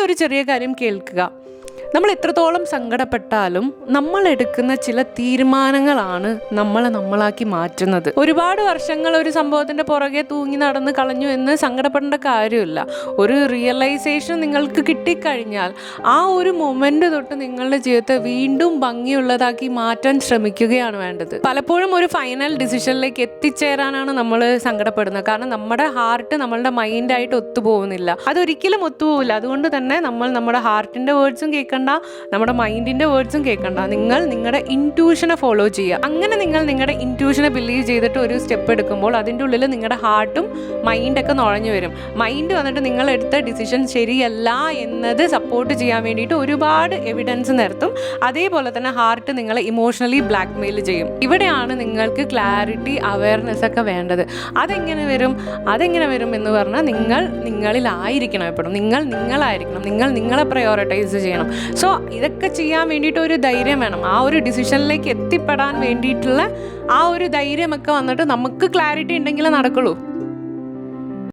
ഒരു ചെറിയ കാര്യം കേൾക്കുക. നമ്മൾ എത്രത്തോളം സങ്കടപ്പെട്ടാലും നമ്മൾ എടുക്കുന്ന ചില തീരുമാനങ്ങളാണ് നമ്മളെ നമ്മളാക്കി മാറ്റുന്നത്. ഒരുപാട് വർഷങ്ങൾ ഒരു സംഭവത്തിൻ്റെ പുറകെ തൂങ്ങി നടന്ന് കളഞ്ഞു എന്ന് സങ്കടപ്പെടേണ്ട കാര്യമില്ല. ഒരു റിയലൈസേഷൻ നിങ്ങൾക്ക് കിട്ടിക്കഴിഞ്ഞാൽ ആ ഒരു മൊമെൻ്റ് തൊട്ട് നിങ്ങളുടെ ജീവിതത്തെ വീണ്ടും ഭംഗിയുള്ളതാക്കി മാറ്റാൻ ശ്രമിക്കുകയാണ് വേണ്ടത്. പലപ്പോഴും ഒരു ഫൈനൽ ഡിസിഷനിലേക്ക് എത്തിച്ചേരാനാണ് നമ്മൾ സങ്കടപ്പെടുന്നത്. കാരണം നമ്മുടെ ഹാർട്ട് നമ്മളുടെ മൈൻഡായിട്ട് ഒത്തുപോകുന്നില്ല. അതൊരിക്കലും ഒത്തുപോകില്ല. അതുകൊണ്ട് തന്നെ നമ്മൾ നമ്മുടെ ഹാർട്ടിൻ്റെ വേർഡ്സും കേൾക്കണം, നമ്മുടെ മൈൻഡിന്റെ വേർഡ്സും കേൾക്കണ്ട. നിങ്ങൾ നിങ്ങളുടെ ഇൻറ്റ്യൂഷനെ ഫോളോ ചെയ്യുക. അങ്ങനെ നിങ്ങൾ നിങ്ങളുടെ ഇൻറ്റ്യൂഷനെ ബിലീവ് ചെയ്തിട്ട് ഒരു സ്റ്റെപ്പ് എടുക്കുമ്പോൾ അതിൻ്റെ ഉള്ളിൽ നിങ്ങളുടെ ഹാർട്ടും മൈൻഡൊക്കെ നുഴഞ്ഞു വരും. മൈൻഡ് വന്നിട്ട് നിങ്ങൾ എടുത്ത ഡിസിഷൻ ശരിയല്ല എന്നത് സപ്പോർട്ട് ചെയ്യാൻ വേണ്ടിയിട്ട് ഒരുപാട് എവിഡൻസ് നിരത്തും. അതേപോലെ തന്നെ ഹാർട്ട് നിങ്ങളെ ഇമോഷണലി ബ്ലാക്ക് മെയിൽ ചെയ്യും. ഇവിടെയാണ് നിങ്ങൾക്ക് ക്ലാരിറ്റി, അവയർനെസ് ഒക്കെ വേണ്ടത്. അതെങ്ങനെ വരും എന്ന് പറഞ്ഞാൽ നിങ്ങൾ നിങ്ങളിലായിരിക്കണം. എപ്പോഴും നിങ്ങൾ നിങ്ങളായിരിക്കണം. നിങ്ങൾ നിങ്ങളെ പ്രയോറിറ്റൈസ് ചെയ്യണം. സോ ഇതൊക്കെ ചെയ്യാൻ വേണ്ടിയിട്ട് ഒരു ധൈര്യം വേണം. ആ ഒരു ഡിസിഷനിലേക്ക് എത്തിപ്പെടാൻ വേണ്ടിയിട്ടുള്ള ആ ഒരു ധൈര്യമൊക്കെ വന്നിട്ട് നമുക്ക് ക്ലാരിറ്റി ഉണ്ടെങ്കിലേ നടക്കുള്ളൂ.